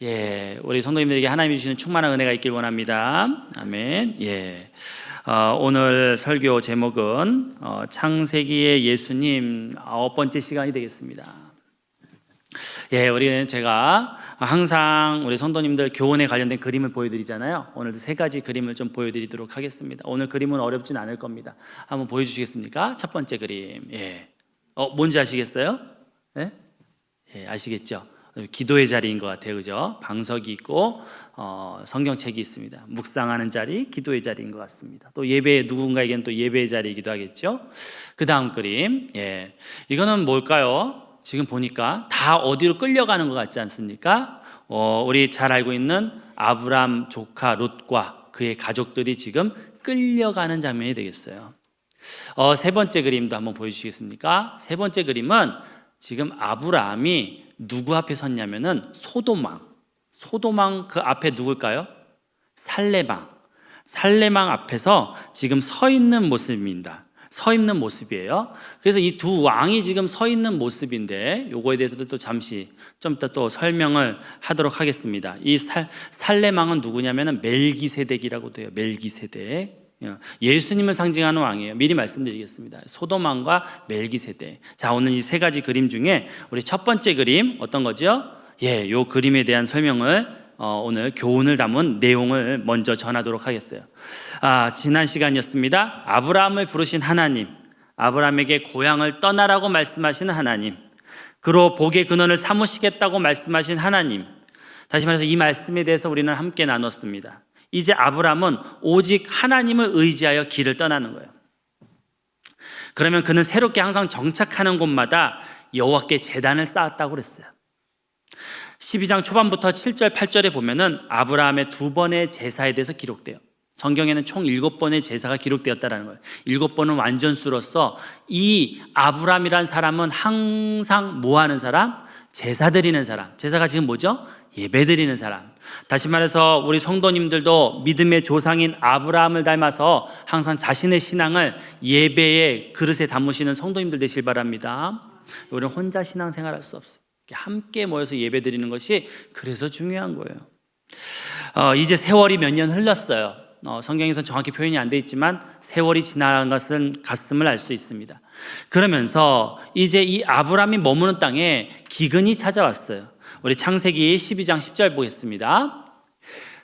우리 성도님들에게 하나님이 주시는 충만한 은혜가 있길 원합니다. 아멘. 오늘 설교 제목은 창세기의 예수님 9번째 시간이 되겠습니다. 우리는 제가 항상 우리 성도님들 교훈에 관련된 그림을 보여드리잖아요. 오늘도 3가지 그림을 좀 보여드리도록 하겠습니다. 오늘 그림은 어렵진 않을 겁니다. 한번 보여주시겠습니까? 첫 번째 그림. 뭔지 아시겠어요? 아시겠죠? 기도의 자리인 것 같아요, 그죠? 방석이 있고 성경책이 있습니다. 묵상하는 자리, 기도의 자리인 것 같습니다. 또 예배, 누군가에게는 또 예배의 자리이기도 하겠죠. 그 다음 그림, 이거는 뭘까요? 지금 보니까 다 어디로 끌려가는 것 같지 않습니까? 우리 잘 알고 있는 아브람 조카 롯과 그의 가족들이 지금 끌려가는 장면이 되겠어요. 세 번째 그림도 한번 보여주시겠습니까? 세 번째 그림은 지금 아브라함이 누구 앞에 섰냐면은 소돔왕 그 앞에 누굴까요? 살레망 앞에서 지금 서 있는 모습입니다. 서 있는 모습이에요. 그래서 이 두 왕이 지금 서 있는 모습인데 요거에 대해서도 또 잠시 좀 이따 또 설명을 하도록 하겠습니다. 이 살레망은 누구냐면은 멜기세덱이라고 돼요. 멜기세덱. 예수님을 상징하는 왕이에요. 미리 말씀드리겠습니다. 소돔왕과 멜기세덱. 자, 오늘 이 3가지 그림 중에 우리 첫 번째 그림 어떤 거죠? 요 그림에 대한 설명을 오늘 교훈을 담은 내용을 먼저 전하도록 하겠어요. 지난 시간이었습니다. 아브라함을 부르신 하나님, 아브라함에게 고향을 떠나라고 말씀하시는 하나님, 그로 복의 근원을 삼으시겠다고 말씀하신 하나님. 다시 말해서 이 말씀에 대해서 우리는 함께 나눴습니다. 이제 아브라함은 오직 하나님을 의지하여 길을 떠나는 거예요. 그러면 그는 새롭게 항상 정착하는 곳마다 여호와께 제단을 쌓았다고 그랬어요. 12장 초반부터 7절, 8절에 보면은 아브라함의 2번의 제사에 대해서 기록돼요. 성경에는 총 7번의 제사가 기록되었다는 거예요. 7번은 완전수로서 이 아브라함이란 사람은 항상 뭐 하는 사람? 제사 드리는 사람. 제사가 지금 뭐죠? 예배 드리는 사람. 다시 말해서 우리 성도님들도 믿음의 조상인 아브라함을 닮아서 항상 자신의 신앙을 예배의 그릇에 담으시는 성도님들 되시길 바랍니다. 우리는 혼자 신앙생활할 수 없어요. 함께 모여서 예배 드리는 것이 그래서 중요한 거예요. 이제 세월이 몇 년 흘렀어요. 성경에서 정확히 표현이 안 돼 있지만 세월이 지나간 것은 갔음을 알 수 있습니다. 그러면서 이제 이 아브라함이 머무는 땅에 기근이 찾아왔어요. 우리 창세기 12장 10절 보겠습니다.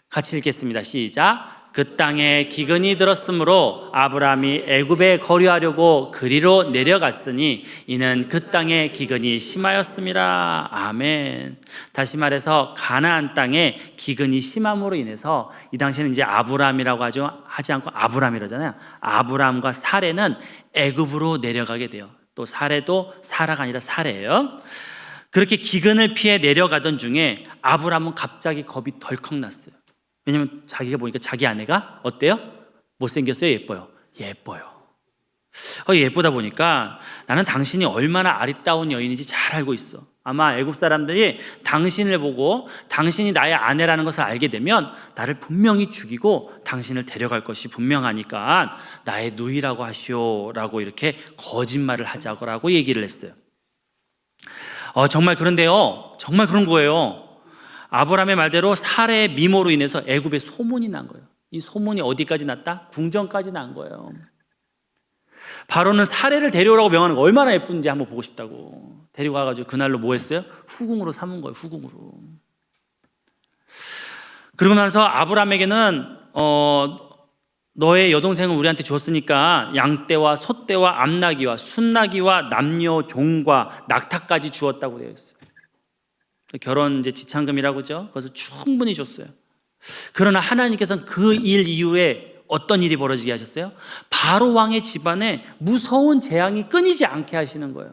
같이 읽겠습니다. 시작. 그 땅에 기근이 들었으므로 아브라함이 애굽에 거류하려고 그리로 내려갔으니 이는 그 땅에 기근이 심하였음이라. 아멘. 다시 말해서 가나안 땅에 기근이 심함으로 인해서 이 당시에는 이제 아브라함이라고 하지 않고 아브람이라잖아요. 아브라함과 사레는 애굽으로 내려가게 돼요. 또 사레도 사라가 아니라 사레예요. 그렇게 기근을 피해 내려가던 중에 아브라함은 갑자기 겁이 덜컥 났어요. 왜냐면 자기가 보니까 자기 아내가 어때요? 못생겼어요? 예뻐요? 예뻐요. 예쁘다 보니까 나는 당신이 얼마나 아리따운 여인인지 잘 알고 있어. 아마 애국 사람들이 당신을 보고 당신이 나의 아내라는 것을 알게 되면 나를 분명히 죽이고 당신을 데려갈 것이 분명하니까 나의 누이라고 하시오라고 이렇게 거짓말을 하자고 얘기를 했어요. 정말 그런데요, 정말 그런 거예요. 아브라함의 말대로 사레의 미모로 인해서 애굽에 소문이 난 거예요. 이 소문이 어디까지 났다? 궁전까지 난 거예요. 바로는 사레를 데려오라고 명하는 거, 얼마나 예쁜지 한번 보고 싶다고 데리고 와가지고 그날로 뭐 했어요? 후궁으로 삼은 거예요. 후궁으로. 그러고 나서 아브라함에게는 너의 여동생은 우리한테 줬으니까 양떼와 소떼와 암나귀와 순나귀와 남녀 종과 낙타까지 주었다고 되어 있어요. 결혼 이제 지참금이라고 하죠. 그것을 충분히 줬어요. 그러나 하나님께서는 그 일 이후에 어떤 일이 벌어지게 하셨어요? 바로 왕의 집안에 무서운 재앙이 끊이지 않게 하시는 거예요.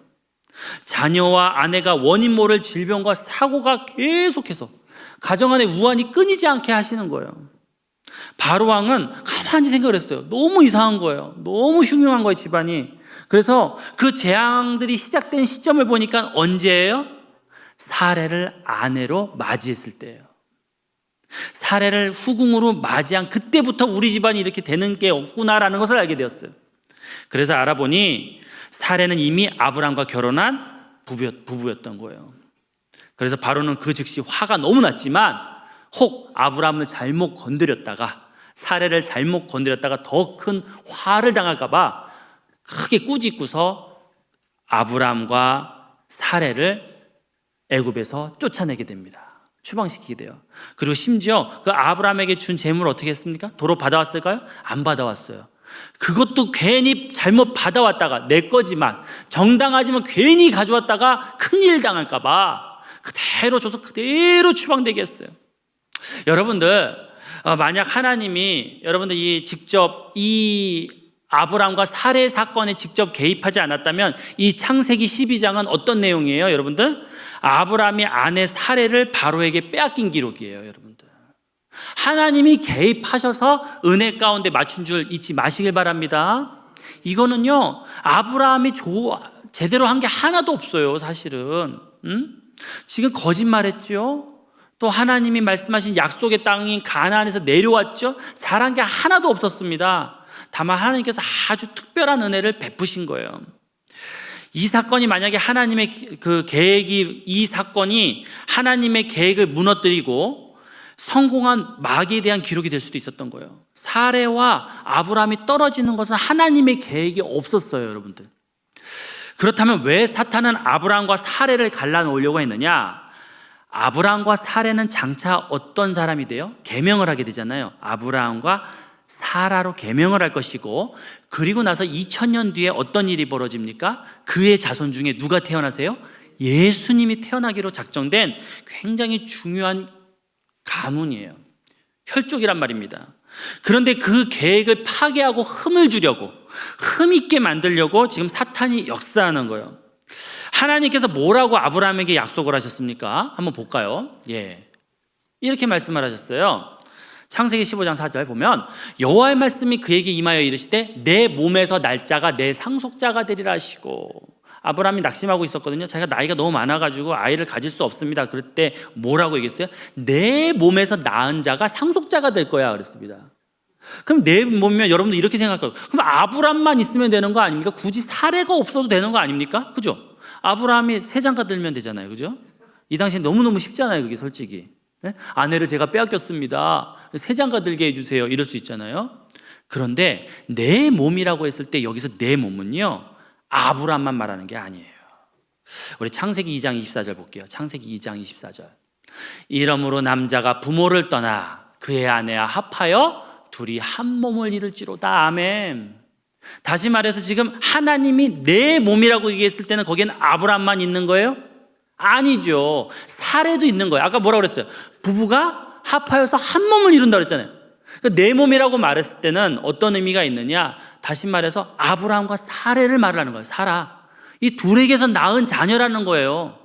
자녀와 아내가 원인 모를 질병과 사고가 계속해서 가정 안에 우환이 끊이지 않게 하시는 거예요. 바로 왕은 가만히 생각을 했어요. 너무 이상한 거예요. 너무 흉흉한 거예요, 집안이. 그래서 그 재앙들이 시작된 시점을 보니까 언제예요? 사레를 아내로 맞이했을 때예요. 사레를 후궁으로 맞이한 그때부터 우리 집안이 이렇게 되는 게 없구나라는 것을 알게 되었어요. 그래서 알아보니 사레는 이미 아브람과 결혼한 부부였던 거예요. 그래서 바로는 그 즉시 화가 너무 났지만 혹 아브라함을 잘못 건드렸다가 사례를 잘못 건드렸다가 더 큰 화를 당할까 봐 크게 꾸짖고서 아브라함과 사례를 애굽에서 쫓아내게 됩니다. 추방시키게 돼요. 그리고 심지어 그 아브라함에게 준 재물을 어떻게 했습니까? 도로 받아왔을까요? 안 받아왔어요. 그것도 괜히 잘못 받아왔다가 내 거지만 정당하지만 괜히 가져왔다가 큰일 당할까 봐 그대로 줘서 그대로 추방되게 했어요. 여러분들 만약 하나님이 여러분들 직접 이 아브라함과 사례 사건에 직접 개입하지 않았다면 이 창세기 12장은 어떤 내용이에요, 여러분들? 아브라함이 아내 사례를 바로에게 빼앗긴 기록이에요, 여러분들. 하나님이 개입하셔서 은혜 가운데 맞춘 줄 잊지 마시길 바랍니다. 이거는요, 아브라함이 제대로 한 게 하나도 없어요, 사실은. 지금 거짓말했죠. 또 하나님이 말씀하신 약속의 땅인 가나안에서 내려왔죠. 잘한 게 하나도 없었습니다. 다만 하나님께서 아주 특별한 은혜를 베푸신 거예요. 이 사건이 만약에 하나님의 그 계획이, 이 사건이 하나님의 계획을 무너뜨리고 성공한 마귀에 대한 기록이 될 수도 있었던 거예요. 사레와 아브라함이 떨어지는 것은 하나님의 계획이 없었어요, 여러분들. 그렇다면 왜 사탄은 아브라함과 사레를 갈라놓으려고 했느냐? 아브라함과 사레는 장차 어떤 사람이 돼요? 계명을 하게 되잖아요. 아브라함과 사라로 계명을 할 것이고, 그리고 나서 2000년 뒤에 어떤 일이 벌어집니까? 그의 자손 중에 누가 태어나세요? 예수님이 태어나기로 작정된 굉장히 중요한 가문이에요. 혈족이란 말입니다. 그런데 그 계획을 파괴하고 흠을 주려고, 흠 있게 만들려고 지금 사탄이 역사하는 거예요. 하나님께서 뭐라고 아브라함에게 약속을 하셨습니까? 한번 볼까요? 이렇게 말씀을 하셨어요. 창세기 15장 4절 보면 여호와의 말씀이 그에게 임하여 이르시되 내 몸에서 날짜가 내 상속자가 되리라 하시고, 아브라함이 낙심하고 있었거든요. 자기가 나이가 너무 많아가지고 아이를 가질 수 없습니다. 그럴 때 뭐라고 얘기했어요? 내 몸에서 낳은 자가 상속자가 될 거야 그랬습니다. 그럼 내 몸이면 여러분도 이렇게 생각할 거예요. 그럼 아브라함만 있으면 되는 거 아닙니까? 굳이 사례가 없어도 되는 거 아닙니까? 그죠? 아브라함이 세 장가 들면 되잖아요. 그죠? 이 당시엔 너무너무 쉽잖아요. 그게 솔직히. 네? 아내를 제가 빼앗겼습니다. 세 장가 들게 해주세요. 이럴 수 있잖아요. 그런데 내 몸이라고 했을 때 여기서 내 몸은요, 아브라함만 말하는 게 아니에요. 우리 창세기 2장 24절 볼게요. 창세기 2장 24절. 이러므로 남자가 부모를 떠나 그의 아내와 합하여 둘이 한 몸을 이룰지로다. 아멘. 다시 말해서 지금 하나님이 내 몸이라고 얘기했을 때는 거기에는 아브라함만 있는 거예요? 아니죠. 사례도 있는 거예요. 아까 뭐라고 그랬어요? 부부가 합하여서 한 몸을 이룬다고 그랬잖아요. 내 몸이라고 말했을 때는 어떤 의미가 있느냐? 다시 말해서 아브라함과 사례를 말하는 거예요. 사라. 이 둘에게서 낳은 자녀라는 거예요.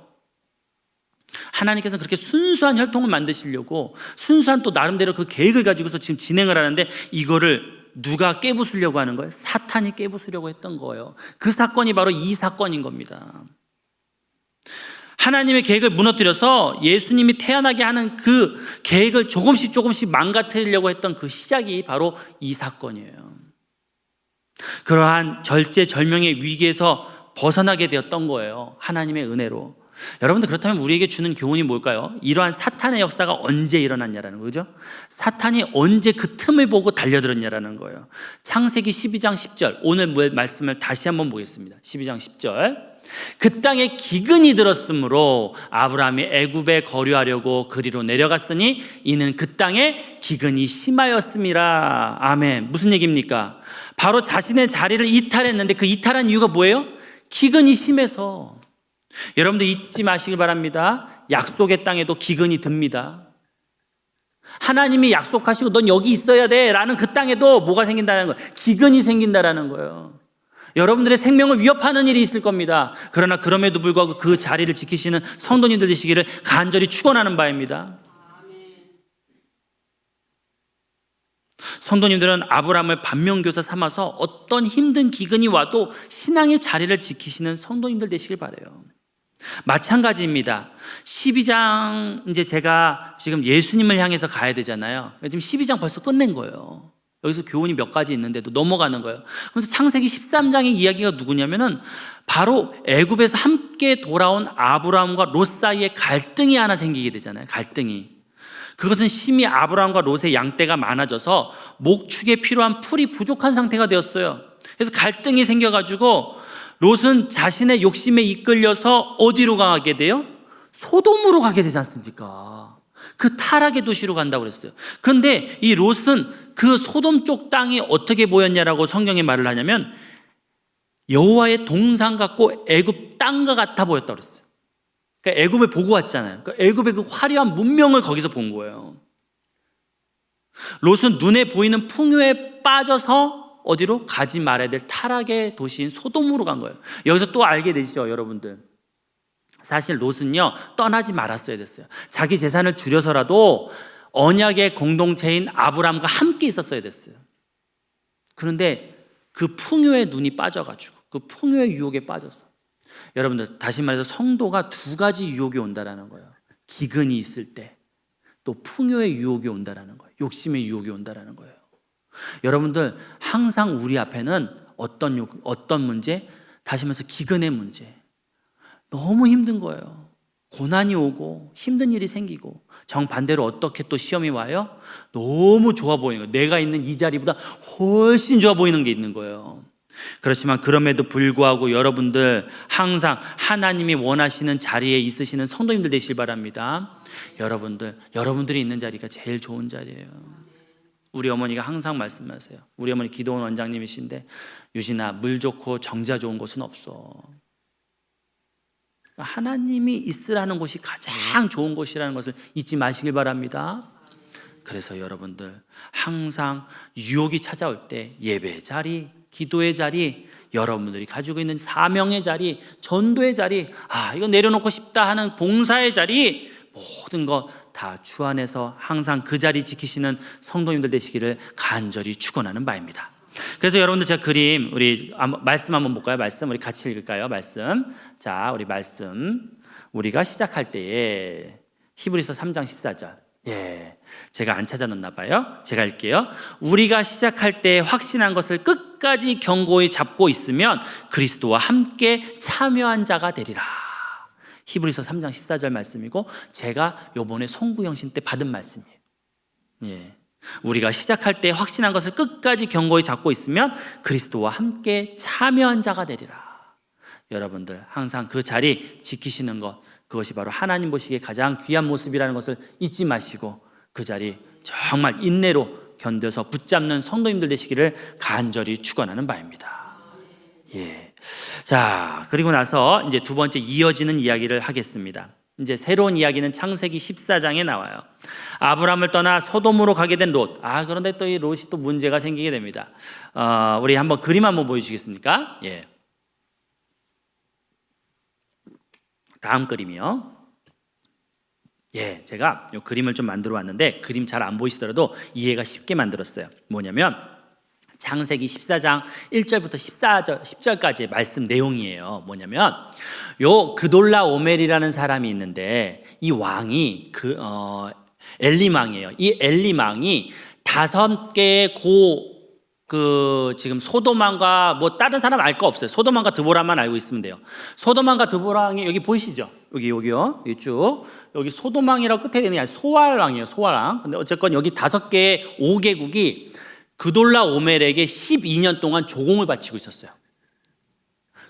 하나님께서는 그렇게 순수한 혈통을 만드시려고 순수한 또 나름대로 그 계획을 가지고서 지금 진행을 하는데, 이거를 누가 깨부수려고 하는 거예요? 사탄이 깨부수려고 했던 거예요. 그 사건이 바로 이 사건인 겁니다. 하나님의 계획을 무너뜨려서 예수님이 태어나게 하는 그 계획을 조금씩 망가뜨리려고 했던 그 시작이 바로 이 사건이에요. 그러한 절제절명의 위기에서 벗어나게 되었던 거예요. 하나님의 은혜로. 여러분들, 그렇다면 우리에게 주는 교훈이 뭘까요? 이러한 사탄의 역사가 언제 일어났냐라는 거죠. 사탄이 언제 그 틈을 보고 달려들었냐라는 거예요. 창세기 12장 10절, 오늘 말씀을 다시 한번 보겠습니다. 12장 10절. 그 땅에 기근이 들었으므로 아브라함이 애굽에 거류하려고 그리로 내려갔으니 이는 그 땅에 기근이 심하였음이라. 아멘. 무슨 얘기입니까? 바로 자신의 자리를 이탈했는데 그 이탈한 이유가 뭐예요? 기근이 심해서. 여러분들 잊지 마시길 바랍니다. 약속의 땅에도 기근이 듭니다. 하나님이 약속하시고 넌 여기 있어야 돼 라는 그 땅에도 뭐가 생긴다는 거예요? 기근이 생긴다라는 거예요. 여러분들의 생명을 위협하는 일이 있을 겁니다. 그러나 그럼에도 불구하고 그 자리를 지키시는 성도님들 되시기를 간절히 축원하는 바입니다. 성도님들은 아브라함을 반면교사 삼아서 어떤 힘든 기근이 와도 신앙의 자리를 지키시는 성도님들 되시길 바라요. 마찬가지입니다. 12장, 이제 제가 지금 예수님을 향해서 가야 되잖아요. 지금 12장 벌써 끝낸 거예요. 여기서 교훈이 몇 가지 있는데도 넘어가는 거예요. 그래서 창세기 13장의 이야기가 누구냐면은 바로 애굽에서 함께 돌아온 아브라함과 롯 사이에 갈등이 하나 생기게 되잖아요. 갈등이. 그것은 심히 아브라함과 롯의 양떼가 많아져서 목축에 필요한 풀이 부족한 상태가 되었어요. 그래서 갈등이 생겨가지고 롯은 자신의 욕심에 이끌려서 어디로 가게 돼요? 소돔으로 가게 되지 않습니까? 그 타락의 도시로 간다고 그랬어요. 그런데 이 롯은 그 소돔 쪽 땅이 어떻게 보였냐라고 성경에 말을 하냐면 여호와의 동상 같고 애굽 땅과 같아 보였다고 그랬어요. 그러니까 애굽을 보고 왔잖아요. 그러니까 애굽의 그 화려한 문명을 거기서 본 거예요. 롯은 눈에 보이는 풍요에 빠져서 어디로? 가지 말아야 될 타락의 도시인 소돔으로 간 거예요. 여기서 또 알게 되시죠, 여러분들? 사실 롯은요, 떠나지 말았어야 됐어요. 자기 재산을 줄여서라도 언약의 공동체인 아브람과 함께 있었어야 됐어요. 그런데 그 풍요의 눈이 빠져가지고 그 풍요의 유혹에 빠졌어. 여러분들, 다시 말해서 성도가 두 가지 유혹이 온다라는 거예요. 기근이 있을 때, 또 풍요의 유혹이 온다라는 거예요. 욕심의 유혹이 온다라는 거예요. 여러분들, 항상 우리 앞에는 어떤 문제? 다시 말해서 기근의 문제. 너무 힘든 거예요. 고난이 오고 힘든 일이 생기고, 정반대로 어떻게 또 시험이 와요? 너무 좋아 보이는 거예요. 내가 있는 이 자리보다 훨씬 좋아 보이는 게 있는 거예요. 그렇지만 그럼에도 불구하고 여러분들 항상 하나님이 원하시는 자리에 있으시는 성도님들 되시길 바랍니다. 여러분들이 있는 자리가 제일 좋은 자리예요. 우리 어머니가 항상 말씀하세요. 우리 어머니 기도원 원장님이신데, 유진아, 물 좋고 정자 좋은 곳은 없어. 하나님이 있으라는 곳이 가장 좋은 곳이라는 것을 잊지 마시길 바랍니다. 그래서 여러분들 항상 유혹이 찾아올 때 예배의 자리, 기도의 자리, 여러분들이 가지고 있는 사명의 자리, 전도의 자리, 이거 내려놓고 싶다 하는 봉사의 자리, 모든 것 다 주 안에서 항상 그 자리 지키시는 성도님들 되시기를 간절히 축원하는 바입니다. 그래서 여러분들, 제가 그림, 우리 말씀 한번 볼까요? 말씀 우리 같이 읽을까요? 말씀. 자, 우리 말씀 우리가 시작할 때에 히브리서 3장 14절. 제가 안 찾아놨나 봐요. 제가 읽게요. 우리가 시작할 때 확신한 것을 끝까지 견고히 잡고 있으면 그리스도와 함께 참여한 자가 되리라. 히브리서 3장 14절 말씀이고, 제가 요번에 송구영신 때 받은 말씀이에요. 우리가 시작할 때 확신한 것을 끝까지 견고히 잡고 있으면 그리스도와 함께 참여한 자가 되리라. 여러분들 항상 그 자리 지키시는 것, 그것이 바로 하나님 보시기에 가장 귀한 모습이라는 것을 잊지 마시고 그 자리 정말 인내로 견뎌서 붙잡는 성도님들 되시기를 간절히 축원하는 바입니다. 자, 그리고 나서 이제 두 번째 이어지는 이야기를 하겠습니다. 이제 새로운 이야기는 창세기 14장에 나와요. 아브람을 떠나 소돔으로 가게 된 롯. 그런데 또 이 롯이 또 문제가 생기게 됩니다. 우리 한번 그림 한번 보여주시겠습니까? 다음 그림이요. 제가 이 그림을 좀 만들어 왔는데, 그림 잘 안 보이시더라도 이해가 쉽게 만들었어요. 뭐냐면 창세기 14장 1절부터 10절까지의 말씀 내용이에요. 뭐냐면 요 그돌라 오멜이라는 사람이 있는데, 이 왕이 엘림왕이에요. 이 엘림왕이 5개의 지금 소돔왕과 뭐 다른 사람 알 거 없어요. 소돔왕과 드보라만 알고 있으면 돼요. 소돔왕과 드보라왕이 여기 보이시죠? 여기요. 여기 쭉. 여기 소돔왕이라고 끝에 있는 게 소알왕이에요. 소알왕. 근데 어쨌건 여기 5개의 5개국이 그돌라 오멜에게 12년 동안 조공을 바치고 있었어요.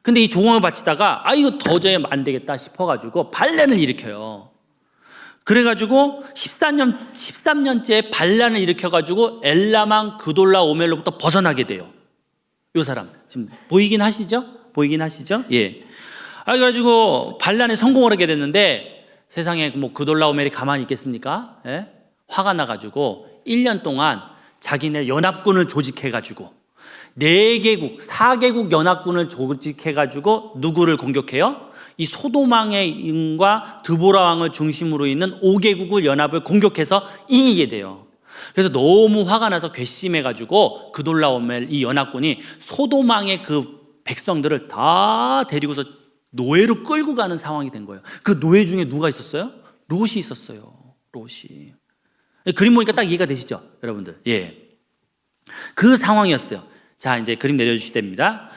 근데 이 조공을 바치다가 이거 도저히 안 되겠다 싶어가지고 반란을 일으켜요. 그래가지고 13년째 반란을 일으켜가지고 엘라망 그돌라 오멜로부터 벗어나게 돼요. 이 사람 지금 보이긴 하시죠? 그래가지고 반란에 성공을 하게 됐는데, 세상에 뭐 그돌라 오멜이 가만히 있겠습니까? 화가 나가지고 1년 동안 자기네 연합군을 조직해가지고 4개국 연합군을 조직해가지고 누구를 공격해요? 이 소돔왕과 드보라 왕을 중심으로 있는 5개국을 연합을 공격해서 이기게 돼요. 그래서 너무 화가 나서 괘씸해가지고 그돌라오멜 이 연합군이 소돔왕의 그 백성들을 다 데리고서 노예로 끌고 가는 상황이 된 거예요. 그 노예 중에 누가 있었어요? 롯이 있었어요. 롯이. 그림 보니까 딱 이해가 되시죠, 여러분들? 그 상황이었어요. 자, 이제 그림 내려주실 때입니다.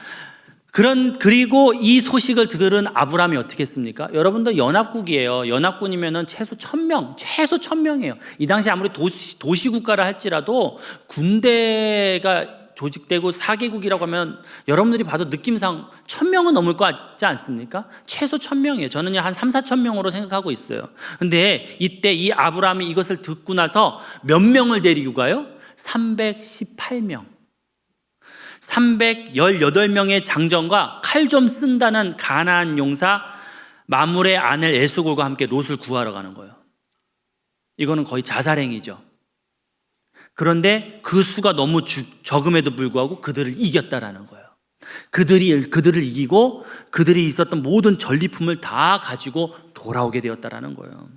그리고 이 소식을 들은 아브라함이 어떻게 했습니까? 여러분들 연합국이에요. 연합군이면은 최소 1000명이에요. 이 당시 아무리 도시국가라 할지라도 군대가 조직되고 4개국이라고 하면 여러분들이 봐도 느낌상 1000명은 넘을 것 같지 않습니까? 최소 1000명이에요. 저는 한 3-4천명으로 생각하고 있어요. 근데 이때 이 아브라함이 이것을 듣고 나서 몇 명을 데리고 가요? 318명. 318명의 장정과 칼 좀 쓴다는 가나안 용사 마물의 아내 에스골과 함께 롯을 구하러 가는 거예요. 이거는 거의 자살행위죠. 그런데 그 수가 너무 적음에도 불구하고 그들을 이겼다라는 거예요. 그들을 이기고 그들이 있었던 모든 전리품을 다 가지고 돌아오게 되었다라는 거예요.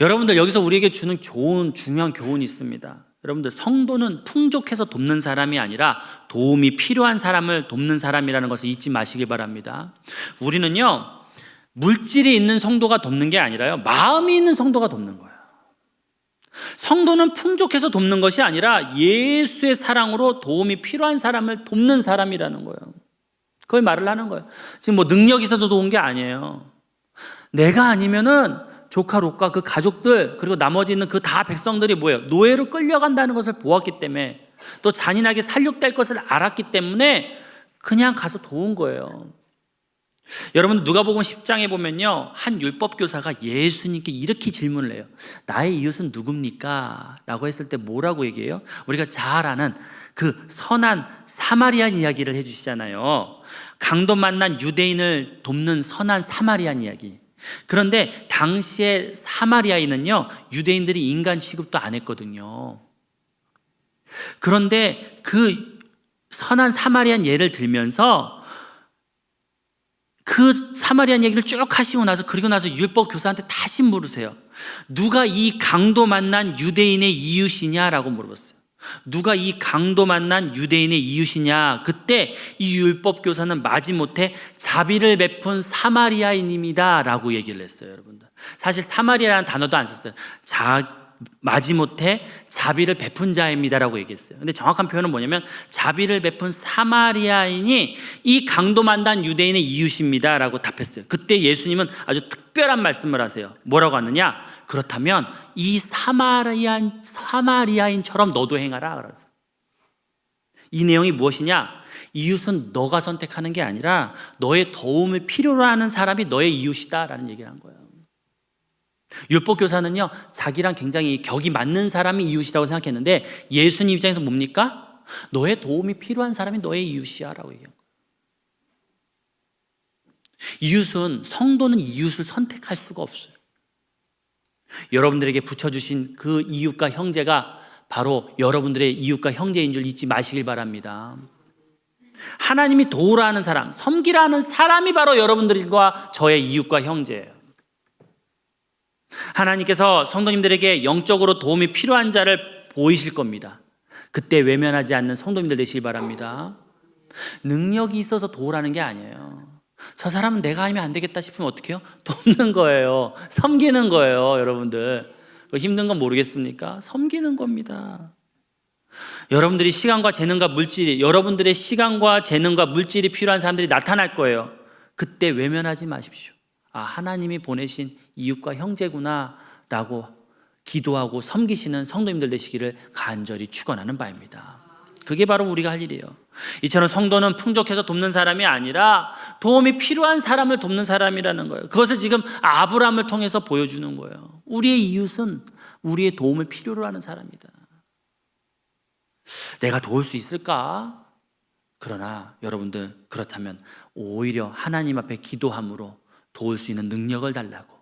여러분들 여기서 우리에게 주는 중요한 교훈이 있습니다. 여러분들 성도는 풍족해서 돕는 사람이 아니라 도움이 필요한 사람을 돕는 사람이라는 것을 잊지 마시기 바랍니다. 우리는요, 물질이 있는 성도가 돕는 게 아니라요, 마음이 있는 성도가 돕는 거예요. 성도는 풍족해서 돕는 것이 아니라 예수의 사랑으로 도움이 필요한 사람을 돕는 사람이라는 거예요. 그걸 말을 하는 거예요. 지금 뭐 능력이 있어서 도운 게 아니에요. 내가 아니면은 조카 롯과 그 가족들 그리고 나머지 있는 그 다 백성들이 뭐예요? 노예로 끌려간다는 것을 보았기 때문에, 또 잔인하게 살육될 것을 알았기 때문에 그냥 가서 도운 거예요. 여러분 누가복음 10장에 보면요, 한 율법교사가 예수님께 이렇게 질문을 해요. 나의 이웃은 누굽니까? 라고 했을 때 뭐라고 얘기해요? 우리가 잘 아는 그 선한 사마리안 이야기를 해주시잖아요. 강도 만난 유대인을 돕는 선한 사마리안 이야기. 그런데 당시에 사마리아인은요, 유대인들이 인간 취급도 안 했거든요. 그런데 그 선한 사마리안 예를 들면서 그 사마리안 얘기를 쭉 하시고 나서, 그리고 나서 율법 교사한테 다시 물으세요. 누가 이 강도 만난 유대인의 이웃이냐라고 물어봤어요. 누가 이 강도 만난 유대인의 이웃이냐. 그때 이 율법 교사는 마지못해 자비를 베푼 사마리아인입니다 라고 얘기를 했어요. 여러분들, 사실 사마리아라는 단어도 안 썼어요. 마지못해 자비를 베푼 자입니다 라고 얘기했어요. 근데 정확한 표현은 뭐냐면, 자비를 베푼 사마리아인이 이 강도 만난 유대인의 이웃입니다 라고 답했어요. 그때 예수님은 아주 특별한 말씀을 하세요. 뭐라고 하느냐? 그렇다면 이 사마리아인처럼 너도 행하라 그랬어요. 이 내용이 무엇이냐? 이웃은 너가 선택하는 게 아니라 너의 도움을 필요로 하는 사람이 너의 이웃이다 라는 얘기를 한 거예요. 율법교사는요, 자기랑 굉장히 격이 맞는 사람이 이웃이라고 생각했는데, 예수님 입장에서 뭡니까? 너의 도움이 필요한 사람이 너의 이웃이야 라고 얘기한 거예요. 이웃은, 성도는 이웃을 선택할 수가 없어요. 여러분들에게 붙여주신 그 이웃과 형제가 바로 여러분들의 이웃과 형제인 줄 잊지 마시길 바랍니다. 하나님이 도우라 하는 사람, 섬기라 하는 사람이 바로 여러분들과 저의 이웃과 형제예요. 하나님께서 성도님들에게 영적으로 도움이 필요한 자를 보이실 겁니다. 그때 외면하지 않는 성도님들 되시기 바랍니다. 능력이 있어서 도우라는 게 아니에요. 저 사람은 내가 아니면 안 되겠다 싶으면 어떻게 해요? 돕는 거예요. 섬기는 거예요. 여러분들 힘든 건 모르겠습니까? 섬기는 겁니다. 여러분들의 시간과 재능과 물질이 필요한 사람들이 나타날 거예요. 그때 외면하지 마십시오. 아, 하나님이 보내신 이웃과 형제구나 라고 기도하고 섬기시는 성도님들 되시기를 간절히 축원하는 바입니다. 그게 바로 우리가 할 일이에요. 이처럼 성도는 풍족해서 돕는 사람이 아니라 도움이 필요한 사람을 돕는 사람이라는 거예요. 그것을 지금 아브라함을 통해서 보여주는 거예요. 우리의 이웃은 우리의 도움을 필요로 하는 사람이다. 내가 도울 수 있을까? 그러나 여러분들, 그렇다면 오히려 하나님 앞에 기도함으로 도울 수 있는 능력을 달라고,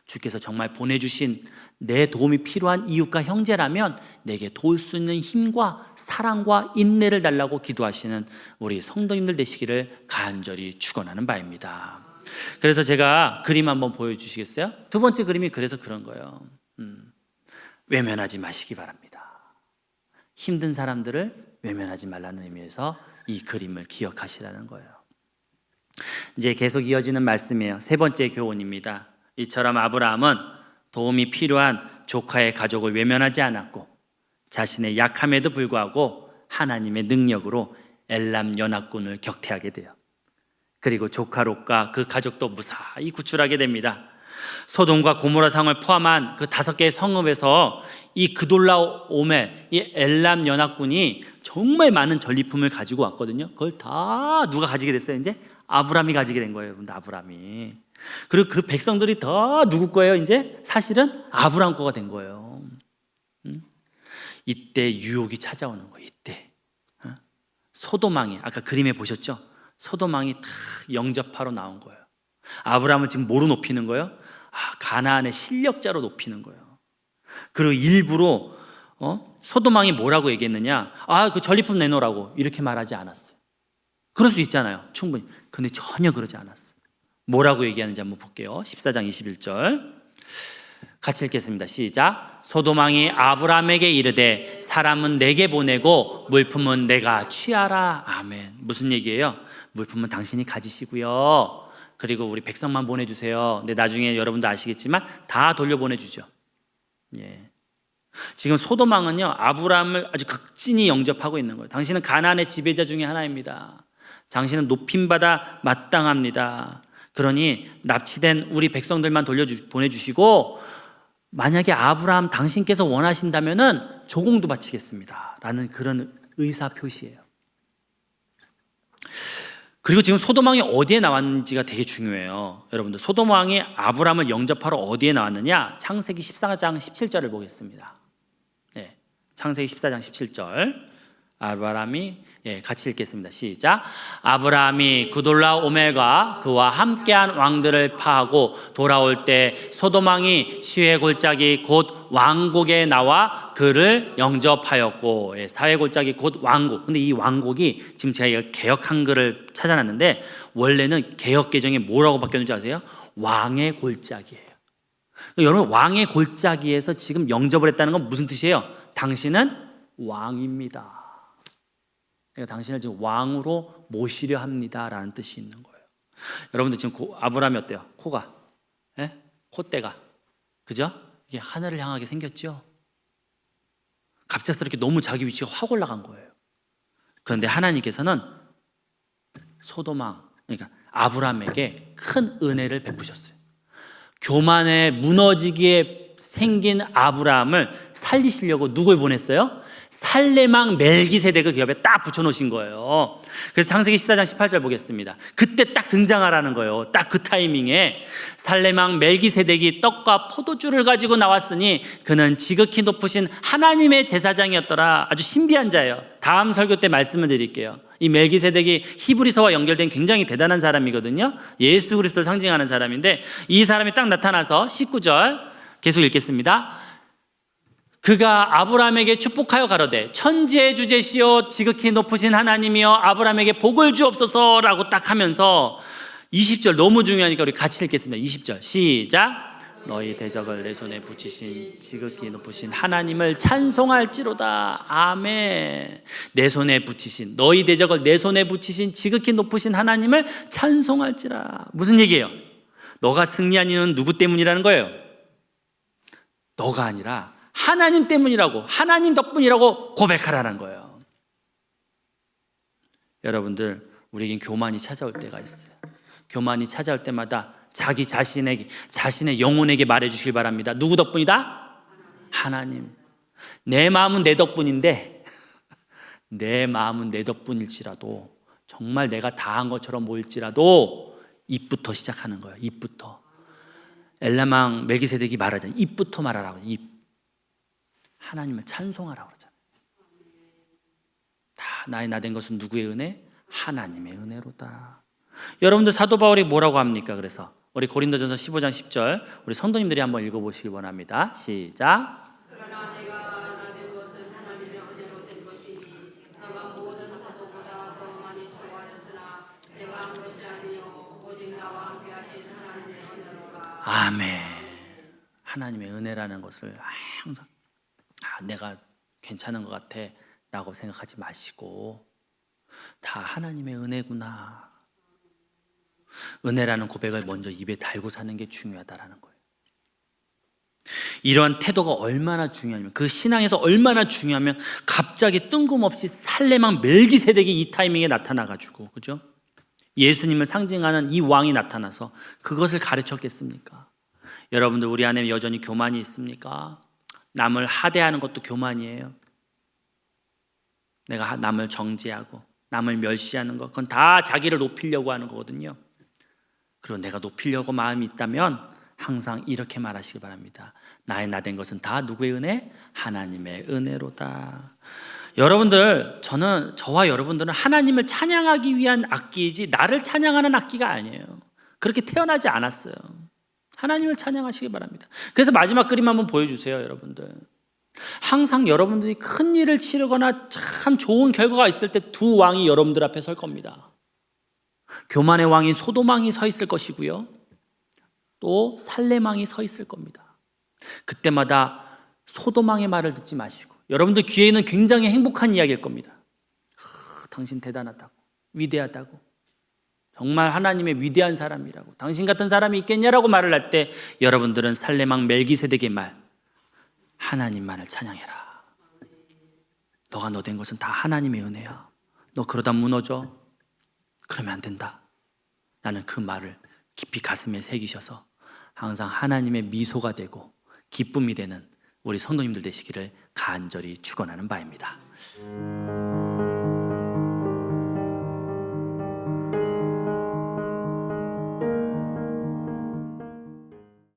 주께서 정말 보내주신 내 도움이 필요한 이웃과 형제라면 내게 도울 수 있는 힘과 사랑과 인내를 달라고 기도하시는 우리 성도님들 되시기를 간절히 축원하는 바입니다. 그래서 제가 그림 한번 보여주시겠어요? 두 번째 그림이 그래서 그런 거예요. 외면하지 마시기 바랍니다. 힘든 사람들을 외면하지 말라는 의미에서 이 그림을 기억하시라는 거예요. 이제 계속 이어지는 말씀이에요. 세 번째 교훈입니다. 이처럼 아브라함은 도움이 필요한 조카의 가족을 외면하지 않았고, 자신의 약함에도 불구하고 하나님의 능력으로 엘람 연합군을 격퇴하게 돼요. 그리고 조카 롯과 그 가족도 무사히 구출하게 됩니다. 소돔과 고모라 성을 포함한 그 5개의 성읍에서 이 그돌라오멜, 이 엘람 연합군이 정말 많은 전리품을 가지고 왔거든요. 그걸 다 누가 가지게 됐어요? 이제 아브람이 가지게 된 거예요, 여러분들. 아브람이. 그리고 그 백성들이 다 누구 거예요? 이제 사실은 아브람 거가 된 거예요. 이때 유혹이 찾아오는 거예요. 이때 소돔왕이, 아까 그림에 보셨죠? 소돔왕이 다 영접하러 나온 거예요. 아브람을 지금 뭐로 높이는 거예요? 가나안의 실력자로 높이는 거예요. 그리고 일부러 소돔왕이 뭐라고 얘기했느냐? 그 전리품 내놓으라고 이렇게 말하지 않았어요. 그럴 수 있잖아요, 충분히. 근데 전혀 그러지 않았어요. 뭐라고 얘기하는지 한번 볼게요. 14장 21절 같이 읽겠습니다. 시작. 소돔왕이 아브람에게 이르되 사람은 내게 보내고 물품은 내가 취하라. 아멘. 무슨 얘기예요? 물품은 당신이 가지시고요, 그리고 우리 백성만 보내주세요. 근데 나중에 여러분도 아시겠지만 다 돌려보내주죠. 예. 지금 소돔왕은요, 아브람을 아주 극진히 영접하고 있는 거예요. 당신은 가나안의 지배자 중에 하나입니다. 당신은 높임받아 마땅합니다. 그러니 납치된 우리 백성들만 보내주시고, 만약에 아브람 당신께서 원하신다면은 조공도 바치겠습니다 라는 그런 의사 표시예요. 그리고 지금 소돔왕이 어디에 나왔는지가 되게 중요해요. 여러분들, 소돔왕이 아브람을 영접하러 어디에 나왔느냐? 창세기 14장 17절을 보겠습니다. 네, 창세기 14장 17절 아브람이, 같이 읽겠습니다. 시작. 아브라함이 그돌라오멜과 그와 함께한 왕들을 파하고 돌아올 때 소돔왕이 시외 골짜기 곧 왕국에 나와 그를 영접하였고, 사회 골짜기 곧 왕국. 근데 이 왕국이 지금 제가 개역 한글을 찾아놨는데 원래는 개역 개정이 뭐라고 바뀌었는지 아세요? 왕의 골짜기예요. 여러분, 왕의 골짜기에서 지금 영접을 했다는 건 무슨 뜻이에요? 당신은 왕입니다. 내가 당신을 지금 왕으로 모시려 합니다라는 뜻이 있는 거예요. 여러분들 지금 아브라함이 어때요? 코가, 콧대가, 그죠? 이게 하늘을 향하게 생겼죠. 갑작스럽게 너무 자기 위치가 확 올라간 거예요. 그런데 하나님께서는 소돔왕, 그러니까 아브라함에게 큰 은혜를 베푸셨어요. 교만에 무너지기에 생긴 아브라함을 살리시려고 누굴 보냈어요? 살레망 멜기세덱을 그 옆에 딱 붙여놓으신 거예요. 그래서 창세기 14장 18절 보겠습니다. 그때 딱 등장하라는 거예요. 딱 그 타이밍에 살레망 멜기세덱이 떡과 포도주를 가지고 나왔으니 그는 지극히 높으신 하나님의 제사장이었더라. 아주 신비한 자예요. 다음 설교 때 말씀을 드릴게요. 이 멜기세덱이 히브리서와 연결된 굉장히 대단한 사람이거든요. 예수 그리스도를 상징하는 사람인데, 이 사람이 딱 나타나서 19절 계속 읽겠습니다. 그가 아브라함에게 축복하여 가로되 천지의 주제시오 지극히 높으신 하나님이여 아브라함에게 복을 주옵소서라고 딱 하면서 20절 너무 중요하니까 우리 같이 읽겠습니다. 20절 시작. 너희 대적을 내 손에 붙이신 지극히 높으신 하나님을 찬송할지로다. 아멘. 내 손에 붙이신, 너희 대적을 내 손에 붙이신 지극히 높으신 하나님을 찬송할지라. 무슨 얘기예요? 너가 승리한 이유는 누구 때문이라는 거예요? 너가 아니라 하나님 때문이라고, 하나님 덕분이라고 고백하라는 거예요. 여러분들, 우리에겐 교만이 찾아올 때가 있어요. 교만이 찾아올 때마다 자기 자신의 영혼에게 말해주시길 바랍니다. 누구 덕분이다? 하나님. 내 마음은 내 덕분인데, 내 마음은 내 덕분일지라도, 정말 내가 다 한 것처럼 보일지라도 입부터 시작하는 거예요. 입부터. 엘라망 멜기세덱이 말하잖아요. 입부터 말하라고. 입. 하나님을 찬송하라고 그러잖아요. 다 나의 나 된 것은 누구의 은혜? 하나님의 은혜로다. 여러분들, 사도 바울이 뭐라고 합니까? 그래서 우리 고린도전서 15장 10절 우리 성도님들이 한번 읽어보시기 원합니다. 시작. 그러나 내가 나 된 것은 하나님의 은혜로 된 것이니 너가 모든 사도보다 더 많이 수고하였으나 내가 한 것이 아니요 오직 나와 함께 하신 하나님의 은혜로라. 아멘. 하나님의 은혜라는 것을 항상 내가 괜찮은 것 같아 라고 생각하지 마시고, 다 하나님의 은혜구나. 은혜라는 고백을 먼저 입에 달고 사는 게 중요하다라는 거예요. 이러한 태도가 얼마나 중요하냐면, 그 신앙에서 얼마나 중요하면 갑자기 뜬금없이 살레망 멜기세덱이 이 타이밍에 나타나가지고, 그죠? 예수님을 상징하는 이 왕이 나타나서 그것을 가르쳤겠습니까? 여러분들, 우리 안에 여전히 교만이 있습니까? 남을 하대하는 것도 교만이에요. 내가 남을 정죄하고 남을 멸시하는 것, 그건 다 자기를 높이려고 하는 거거든요. 그리고 내가 높이려고 마음이 있다면 항상 이렇게 말하시기 바랍니다. 나의 나된 것은 다 누구의 은혜? 하나님의 은혜로다. 여러분들, 저와 여러분들은 하나님을 찬양하기 위한 악기이지 나를 찬양하는 악기가 아니에요. 그렇게 태어나지 않았어요. 하나님을 찬양하시기 바랍니다. 그래서 마지막 그림 한번 보여주세요, 여러분들. 항상 여러분들이 큰 일을 치르거나 참 좋은 결과가 있을 때 두 왕이 여러분들 앞에 설 겁니다. 교만의 왕인 소돔 왕이 서 있을 것이고요, 또 살렘 왕이 서 있을 겁니다. 그때마다 소돔 왕의 말을 듣지 마시고 여러분들 귀에는 굉장히 행복한 이야기일 겁니다. 당신 대단하다고, 위대하다고, 정말 하나님의 위대한 사람이라고, 당신 같은 사람이 있겠냐라고 말을 할 때 여러분들은 살렘 왕 멜기세덱의 말, 하나님만을 찬양해라. 너가 너 된 것은 다 하나님의 은혜야. 너 그러다 무너져. 그러면 안 된다. 나는 그 말을 깊이 가슴에 새기셔서 항상 하나님의 미소가 되고 기쁨이 되는 우리 성도님들 되시기를 간절히 축원하는 바입니다.